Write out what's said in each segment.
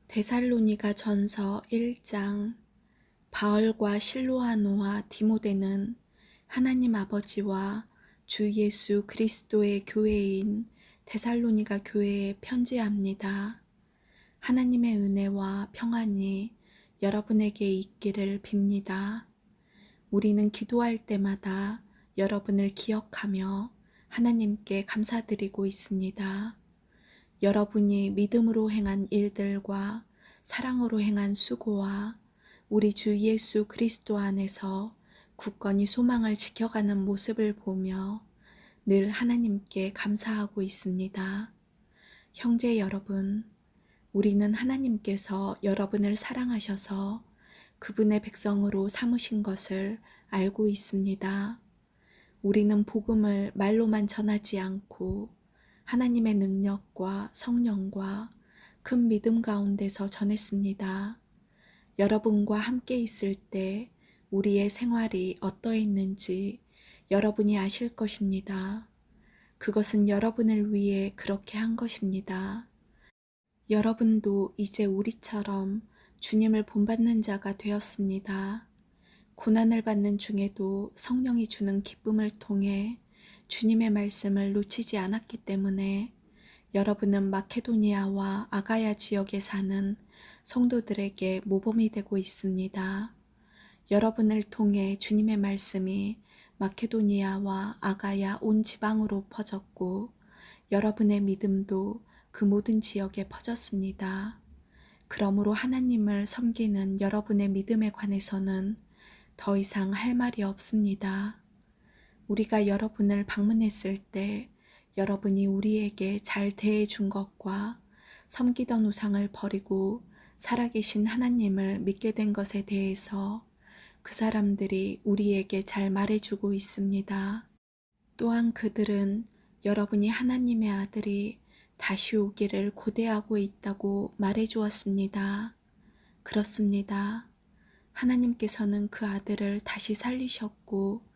데살로니가 전서 1장. 바울과 실로아노와 디모데는 하나님 아버지와 주 예수 그리스도의 교회인 데살로니가 교회에 편지합니다. 하나님의 은혜와 평안이 여러분에게 있기를 빕니다. 우리는 기도할 때마다 여러분을 기억하며 하나님께 감사드리고 있습니다. 여러분이 믿음으로 행한 일들과 사랑으로 행한 수고와 우리 주 예수 그리스도 안에서 굳건히 소망을 지켜가는 모습을 보며 늘 하나님께 감사하고 있습니다. 형제 여러분, 우리는 하나님께서 여러분을 사랑하셔서 그분의 백성으로 삼으신 것을 알고 있습니다. 우리는 복음을 말로만 전하지 않고 하나님의 능력과 성령과 큰 믿음 가운데서 전했습니다. 여러분과 함께 있을 때 우리의 생활이 어떠했는지 여러분이 아실 것입니다. 그것은 여러분을 위해 그렇게 한 것입니다. 여러분도 이제 우리처럼 주님을 본받는 자가 되었습니다. 고난을 받는 중에도 성령이 주는 기쁨을 통해 주님의 말씀을 놓치지 않았기 때문에 여러분은 마케도니아와 아가야 지역에 사는 성도들에게 모범이 되고 있습니다. 여러분을 통해 주님의 말씀이 마케도니아와 아가야 온 지방으로 퍼졌고 여러분의 믿음도 그 모든 지역에 퍼졌습니다. 그러므로 하나님을 섬기는 여러분의 믿음에 관해서는 더 이상 할 말이 없습니다. 우리가 여러분을 방문했을 때 여러분이 우리에게 잘 대해 준 것과 섬기던 우상을 버리고 살아계신 하나님을 믿게 된 것에 대해서 그 사람들이 우리에게 잘 말해주고 있습니다. 또한 그들은 여러분이 하나님의 아들이 다시 오기를 고대하고 있다고 말해주었습니다. 그렇습니다. 하나님께서는 그 아들을 다시 살리셨고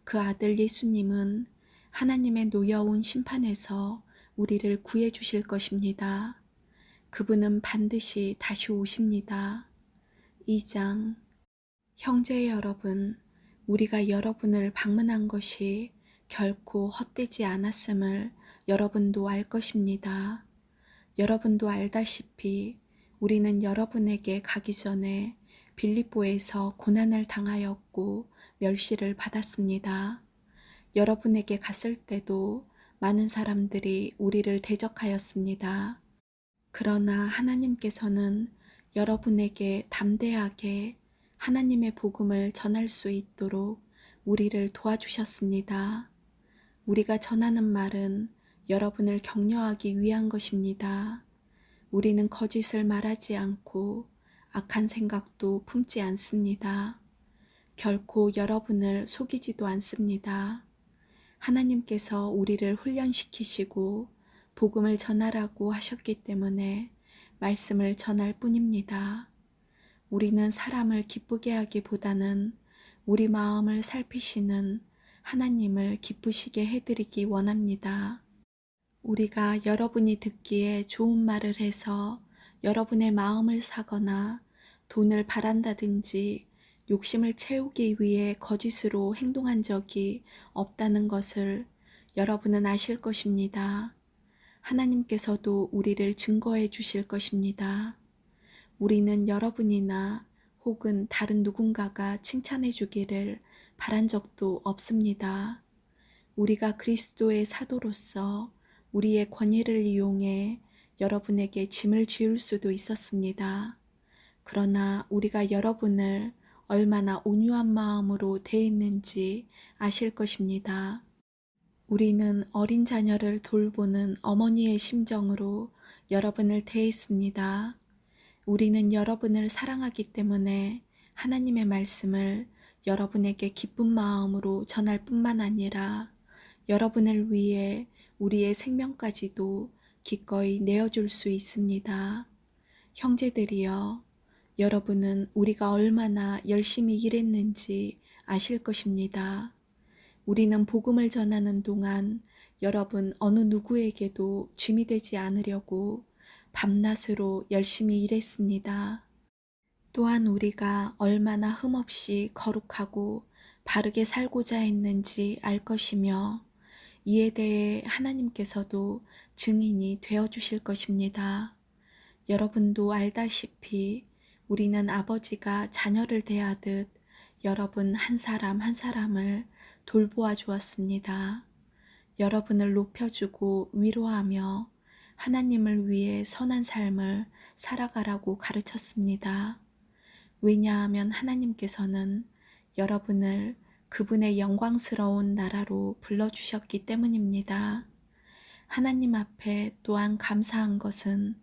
그 아들 예수님은 하나님의 노여운 심판에서 우리를 구해 주실 것입니다. 그분은 반드시 다시 오십니다. 2장. 형제 여러분, 우리가 여러분을 방문한 것이 결코 헛되지 않았음을 여러분도 알 것입니다. 여러분도 알다시피 우리는 여러분에게 가기 전에 빌립보에서 고난을 당하였고 멸시를 받았습니다. 여러분에게 갔을 때도 많은 사람들이 우리를 대적하였습니다. 그러나 하나님께서는 여러분에게 담대하게 하나님의 복음을 전할 수 있도록 우리를 도와주셨습니다. 우리가 전하는 말은 여러분을 격려하기 위한 것입니다. 우리는 거짓을 말하지 않고 악한 생각도 품지 않습니다. 결코 여러분을 속이지도 않습니다. 하나님께서 우리를 훈련시키시고 복음을 전하라고 하셨기 때문에 말씀을 전할 뿐입니다. 우리는 사람을 기쁘게 하기보다는 우리 마음을 살피시는 하나님을 기쁘시게 해드리기 원합니다. 우리가 여러분이 듣기에 좋은 말을 해서 여러분의 마음을 사거나 돈을 바란다든지 욕심을 채우기 위해 거짓으로 행동한 적이 없다는 것을 여러분은 아실 것입니다. 하나님께서도 우리를 증거해 주실 것입니다. 우리는 여러분이나 혹은 다른 누군가가 칭찬해 주기를 바란 적도 없습니다. 우리가 그리스도의 사도로서 우리의 권위를 이용해 여러분에게 짐을 지울 수도 있었습니다. 그러나 우리가 여러분을 얼마나 온유한 마음으로 대했는지 아실 것입니다. 우리는 어린 자녀를 돌보는 어머니의 심정으로 여러분을 대했습니다. 우리는 여러분을 사랑하기 때문에 하나님의 말씀을 여러분에게 기쁜 마음으로 전할 뿐만 아니라 여러분을 위해 우리의 생명까지도 기꺼이 내어줄 수 있습니다. 형제들이여, 여러분은 우리가 얼마나 열심히 일했는지 아실 것입니다. 우리는 복음을 전하는 동안 여러분 어느 누구에게도 짐이 되지 않으려고 밤낮으로 열심히 일했습니다. 또한 우리가 얼마나 흠없이 거룩하고 바르게 살고자 했는지 알 것이며 이에 대해 하나님께서도 증인이 되어 주실 것입니다. 여러분도 알다시피 우리는 아버지가 자녀를 대하듯 여러분 한 사람 한 사람을 돌보아 주었습니다. 여러분을 높여주고 위로하며 하나님을 위해 선한 삶을 살아가라고 가르쳤습니다. 왜냐하면 하나님께서는 여러분을 그분의 영광스러운 나라로 불러주셨기 때문입니다. 하나님 앞에 또한 감사한 것은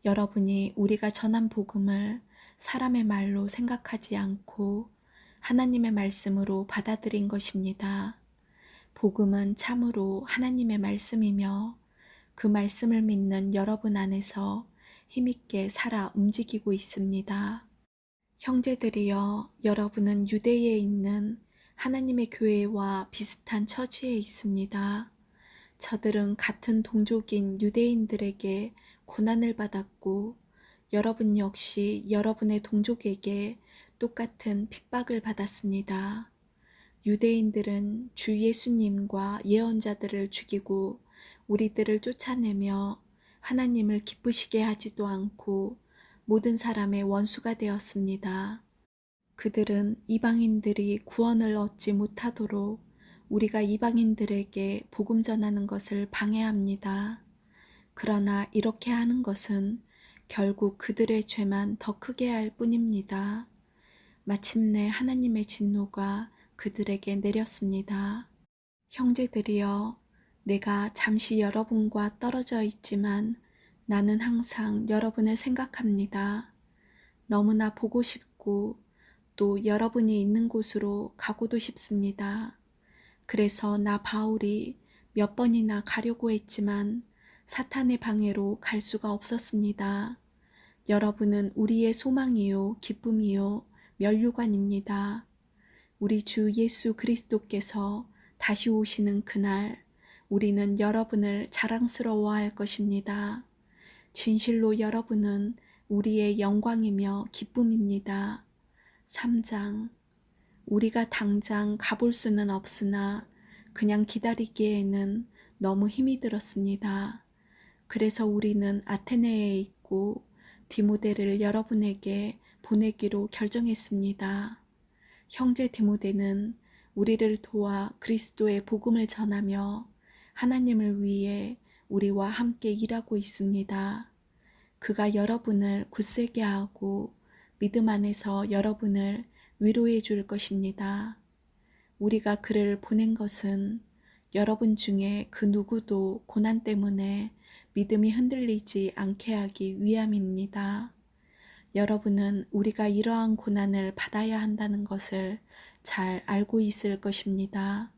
여러분이 우리가 전한 복음을 사람의 말로 생각하지 않고 하나님의 말씀으로 받아들인 것입니다. 복음은 참으로 하나님의 말씀이며 그 말씀을 믿는 여러분 안에서 힘있게 살아 움직이고 있습니다. 형제들이여, 여러분은 유대에 있는 하나님의 교회와 비슷한 처지에 있습니다. 저들은 같은 동족인 유대인들에게 고난을 받았고 여러분 역시 여러분의 동족에게 똑같은 핍박을 받았습니다. 유대인들은 주 예수님과 예언자들을 죽이고 우리들을 쫓아내며 하나님을 기쁘시게 하지도 않고 모든 사람의 원수가 되었습니다. 그들은 이방인들이 구원을 얻지 못하도록 우리가 이방인들에게 복음 전하는 것을 방해합니다. 그러나 이렇게 하는 것은 결국 그들의 죄만 더 크게 할 뿐입니다. 마침내 하나님의 진노가 그들에게 내렸습니다. 형제들이여, 내가 잠시 여러분과 떨어져 있지만 나는 항상 여러분을 생각합니다. 너무나 보고 싶고 또 여러분이 있는 곳으로 가고도 싶습니다. 그래서 나 바울이 몇 번이나 가려고 했지만 사탄의 방해로 갈 수가 없었습니다. 여러분은 우리의 소망이요, 기쁨이요, 면류관입니다. 우리 주 예수 그리스도께서 다시 오시는 그날 우리는 여러분을 자랑스러워할 것입니다. 진실로 여러분은 우리의 영광이며 기쁨입니다. 3장. 우리가 당장 가볼 수는 없으나 그냥 기다리기에는 너무 힘이 들었습니다. 그래서 우리는 아테네에 있고 디모데를 여러분에게 보내기로 결정했습니다. 형제 디모데는 우리를 도와 그리스도의 복음을 전하며 하나님을 위해 우리와 함께 일하고 있습니다. 그가 여러분을 굳세게 하고 믿음 안에서 여러분을 위로해 줄 것입니다. 우리가 그를 보낸 것은 여러분 중에 그 누구도 고난 때문에 믿음이 흔들리지 않게 하기 위함입니다. 여러분은 우리가 이러한 고난을 받아야 한다는 것을 잘 알고 있을 것입니다.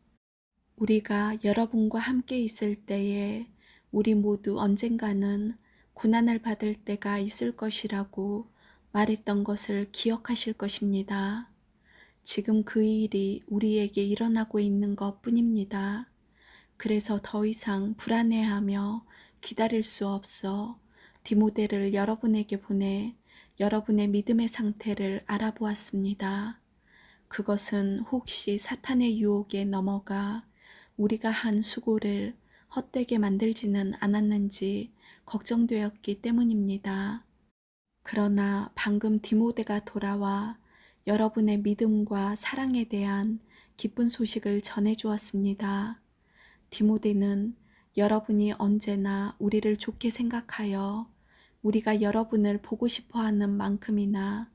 우리가 여러분과 함께 있을 때에 우리 모두 언젠가는 고난을 받을 때가 있을 것이라고 말했던 것을 기억하실 것입니다. 지금 그 일이 우리에게 일어나고 있는 것 뿐입니다. 그래서 더 이상 불안해하며 기다릴 수 없어 디모데를 여러분에게 보내 여러분의 믿음의 상태를 알아보았습니다. 그것은 혹시 사탄의 유혹에 넘어가 우리가 한 수고를 헛되게 만들지는 않았는지 걱정되었기 때문입니다. 그러나 방금 디모데가 돌아와 여러분의 믿음과 사랑에 대한 기쁜 소식을 전해주었습니다. 디모데는 여러분이 언제나 우리를 좋게 생각하여 우리가 여러분을 보고 싶어 하는 만큼이나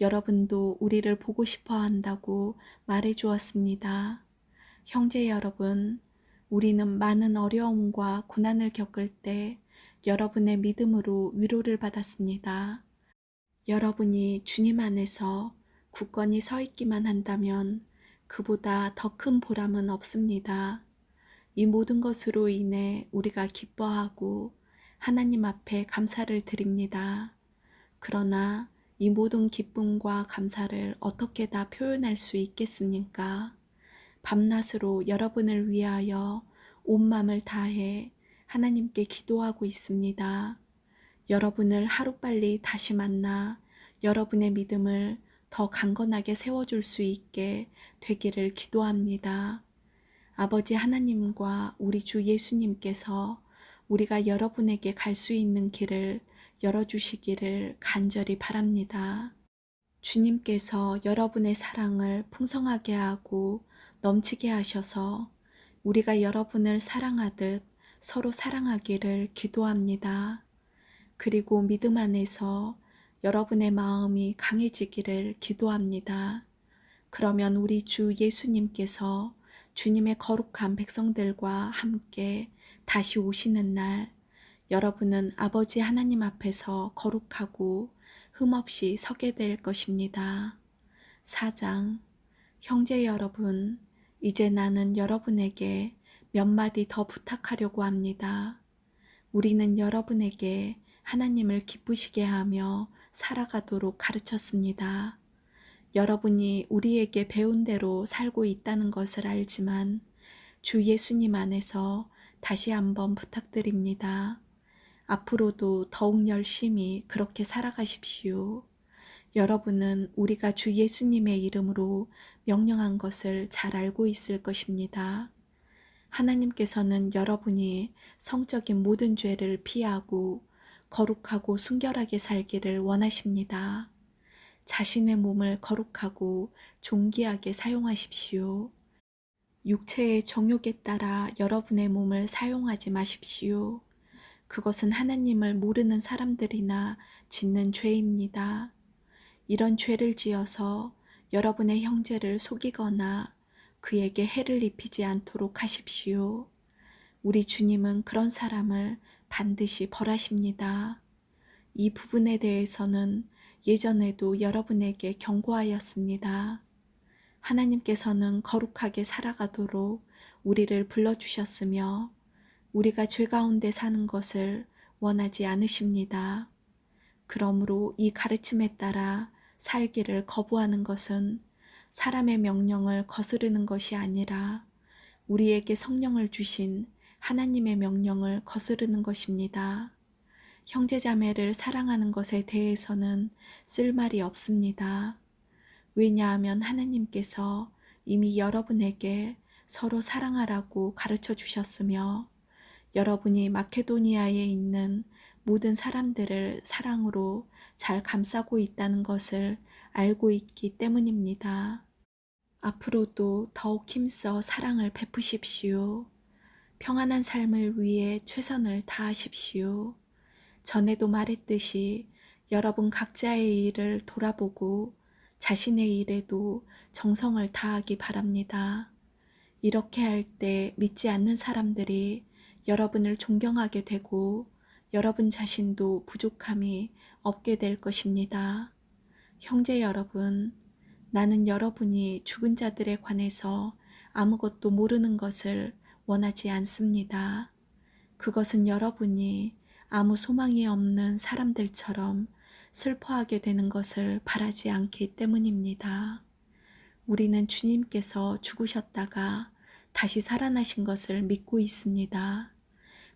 여러분도 우리를 보고 싶어 한다고 말해 주었습니다. 형제 여러분, 우리는 많은 어려움과 고난을 겪을 때 여러분의 믿음으로 위로를 받았습니다. 여러분이 주님 안에서 굳건히 서 있기만 한다면 그보다 더 큰 보람은 없습니다. 이 모든 것으로 인해 우리가 기뻐하고 하나님 앞에 감사를 드립니다. 그러나 이 모든 기쁨과 감사를 어떻게 다 표현할 수 있겠습니까? 밤낮으로 여러분을 위하여 온 마음을 다해 하나님께 기도하고 있습니다. 여러분을 하루빨리 다시 만나 여러분의 믿음을 더 강건하게 세워줄 수 있게 되기를 기도합니다. 아버지 하나님과 우리 주 예수님께서 우리가 여러분에게 갈 수 있는 길을 열어주시기를 간절히 바랍니다. 주님께서 여러분의 사랑을 풍성하게 하고 넘치게 하셔서 우리가 여러분을 사랑하듯 서로 사랑하기를 기도합니다. 그리고 믿음 안에서 여러분의 마음이 강해지기를 기도합니다. 그러면 우리 주 예수님께서 주님의 거룩한 백성들과 함께 다시 오시는 날, 여러분은 아버지 하나님 앞에서 거룩하고 흠없이 서게 될 것입니다. 4장. 형제 여러분, 이제 나는 여러분에게 몇 마디 더 부탁하려고 합니다. 우리는 여러분에게 하나님을 기쁘시게 하며 살아가도록 가르쳤습니다. 여러분이 우리에게 배운 대로 살고 있다는 것을 알지만 주 예수님 안에서 다시 한번 부탁드립니다. 앞으로도 더욱 열심히 그렇게 살아가십시오. 여러분은 우리가 주 예수님의 이름으로 명령한 것을 잘 알고 있을 것입니다. 하나님께서는 여러분이 성적인 모든 죄를 피하고 거룩하고 순결하게 살기를 원하십니다. 자신의 몸을 거룩하고 존귀하게 사용하십시오. 육체의 정욕에 따라 여러분의 몸을 사용하지 마십시오. 그것은 하나님을 모르는 사람들이나 짓는 죄입니다. 이런 죄를 지어서 여러분의 형제를 속이거나 그에게 해를 입히지 않도록 하십시오. 우리 주님은 그런 사람을 반드시 벌하십니다. 이 부분에 대해서는 예전에도 여러분에게 경고하였습니다. 하나님께서는 거룩하게 살아가도록 우리를 불러주셨으며 우리가 죄 가운데 사는 것을 원하지 않으십니다. 그러므로 이 가르침에 따라 살기를 거부하는 것은 사람의 명령을 거스르는 것이 아니라 우리에게 성령을 주신 하나님의 명령을 거스르는 것입니다. 형제자매를 사랑하는 것에 대해서는 쓸 말이 없습니다. 왜냐하면 하나님께서 이미 여러분에게 서로 사랑하라고 가르쳐 주셨으며 여러분이 마케도니아에 있는 모든 사람들을 사랑으로 잘 감싸고 있다는 것을 알고 있기 때문입니다. 앞으로도 더욱 힘써 사랑을 베푸십시오. 평안한 삶을 위해 최선을 다하십시오. 전에도 말했듯이 여러분 각자의 일을 돌아보고 자신의 일에도 정성을 다하기 바랍니다. 이렇게 할 때 믿지 않는 사람들이 여러분을 존경하게 되고 여러분 자신도 부족함이 없게 될 것입니다. 형제 여러분, 나는 여러분이 죽은 자들에 관해서 아무것도 모르는 것을 원하지 않습니다. 그것은 여러분이 아무 소망이 없는 사람들처럼 슬퍼하게 되는 것을 바라지 않기 때문입니다. 우리는 주님께서 죽으셨다가 다시 살아나신 것을 믿고 있습니다.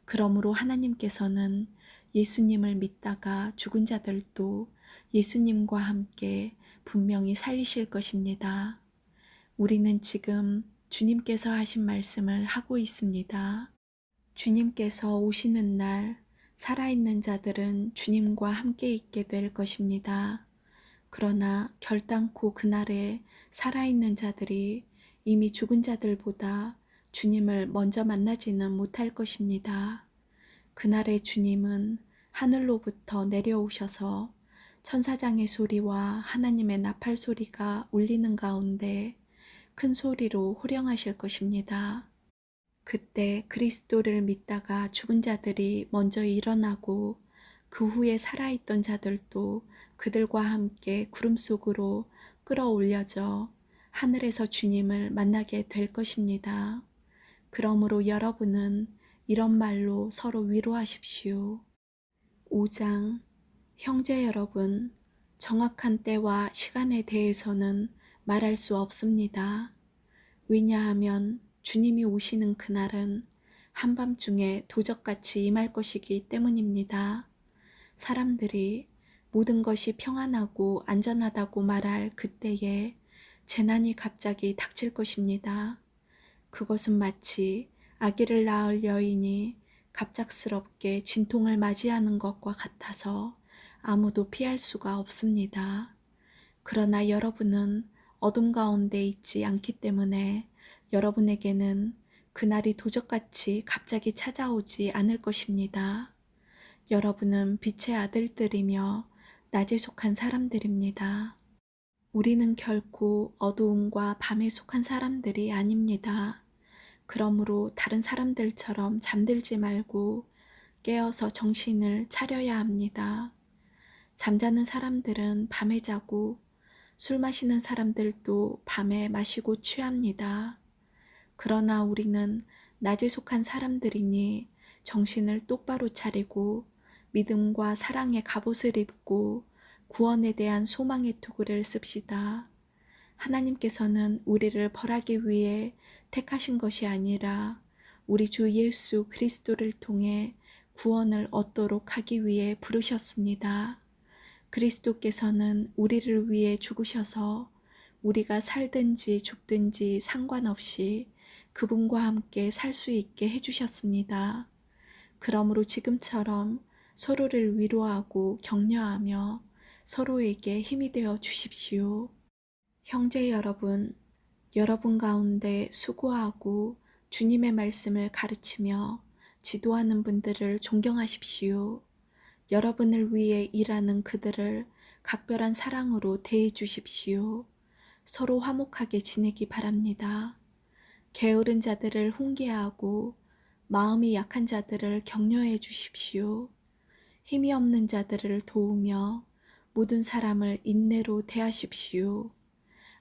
그러므로 하나님께서는 예수님을 믿다가 죽은 자들도 예수님과 함께 분명히 살리실 것입니다. 우리는 지금 주님께서 하신 말씀을 하고 있습니다. 주님께서 오시는 날 살아있는 자들은 주님과 함께 있게 될 것입니다. 그러나 결단코 그날에 살아있는 자들이 이미 죽은 자들보다 주님을 먼저 만나지는 못할 것입니다. 그날의 주님은 하늘로부터 내려오셔서 천사장의 소리와 하나님의 나팔 소리가 울리는 가운데 큰 소리로 호령하실 것입니다. 그때 그리스도를 믿다가 죽은 자들이 먼저 일어나고 그 후에 살아있던 자들도 그들과 함께 구름 속으로 끌어올려져 하늘에서 주님을 만나게 될 것입니다. 그러므로 여러분은 이런 말로 서로 위로하십시오. 5장. 형제 여러분, 정확한 때와 시간에 대해서는 말할 수 없습니다. 왜냐하면 주님이 오시는 그날은 한밤중에 도적같이 임할 것이기 때문입니다. 사람들이 모든 것이 평안하고 안전하다고 말할 그때에 재난이 갑자기 닥칠 것입니다. 그것은 마치 아기를 낳을 여인이 갑작스럽게 진통을 맞이하는 것과 같아서 아무도 피할 수가 없습니다. 그러나 여러분은 어둠 가운데 있지 않기 때문에 여러분에게는 그날이 도적같이 갑자기 찾아오지 않을 것입니다. 여러분은 빛의 아들들이며 낮에 속한 사람들입니다. 우리는 결코 어두움과 밤에 속한 사람들이 아닙니다. 그러므로 다른 사람들처럼 잠들지 말고 깨어서 정신을 차려야 합니다. 잠자는 사람들은 밤에 자고 술 마시는 사람들도 밤에 마시고 취합니다. 그러나 우리는 낮에 속한 사람들이니 정신을 똑바로 차리고 믿음과 사랑의 갑옷을 입고 구원에 대한 소망의 투구를 씁시다. 하나님께서는 우리를 벌하기 위해 택하신 것이 아니라 우리 주 예수 그리스도를 통해 구원을 얻도록 하기 위해 부르셨습니다. 그리스도께서는 우리를 위해 죽으셔서 우리가 살든지 죽든지 상관없이 그분과 함께 살 수 있게 해주셨습니다. 그러므로 지금처럼 서로를 위로하고 격려하며 서로에게 힘이 되어 주십시오. 형제 여러분, 여러분 가운데 수고하고 주님의 말씀을 가르치며 지도하는 분들을 존경하십시오. 여러분을 위해 일하는 그들을 각별한 사랑으로 대해 주십시오. 서로 화목하게 지내기 바랍니다. 게으른 자들을 훈계하고 마음이 약한 자들을 격려해 주십시오. 힘이 없는 자들을 도우며 모든 사람을 인내로 대하십시오.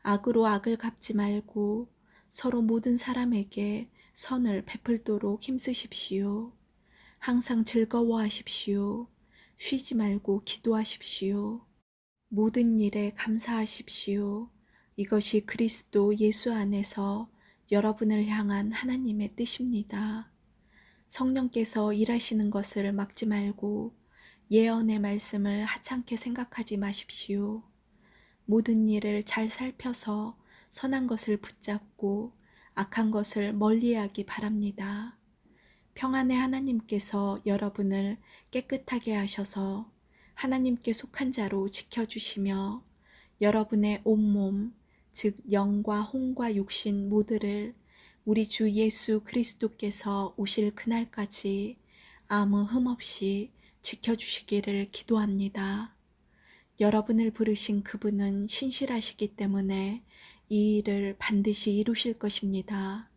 악으로 악을 갚지 말고 서로 모든 사람에게 선을 베풀도록 힘쓰십시오. 항상 즐거워하십시오. 쉬지 말고 기도하십시오. 모든 일에 감사하십시오. 이것이 그리스도 예수 안에서 여러분을 향한 하나님의 뜻입니다. 성령께서 일하시는 것을 막지 말고 예언의 말씀을 하찮게 생각하지 마십시오. 모든 일을 잘 살펴서 선한 것을 붙잡고 악한 것을 멀리하기 바랍니다. 평안의 하나님께서 여러분을 깨끗하게 하셔서 하나님께 속한 자로 지켜주시며 여러분의 온몸, 즉 영과 혼과 육신 모두를 우리 주 예수 그리스도께서 오실 그날까지 아무 흠 없이 지켜주시기를 기도합니다. 여러분을 부르신 그분은 신실하시기 때문에 이 일을 반드시 이루실 것입니다.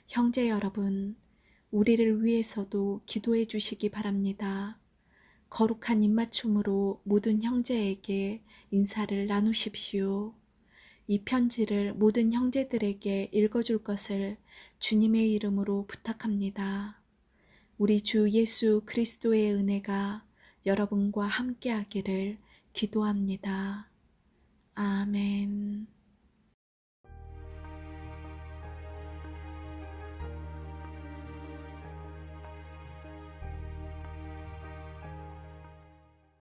형제 여러분, 우리를 위해서도 기도해 주시기 바랍니다. 거룩한 입맞춤으로 모든 형제에게 인사를 나누십시오. 이 편지를 모든 형제들에게 읽어줄 것을 주님의 이름으로 부탁합니다. 우리 주 예수 그리스도의 은혜가 여러분과 함께하기를 기도합니다. 아멘.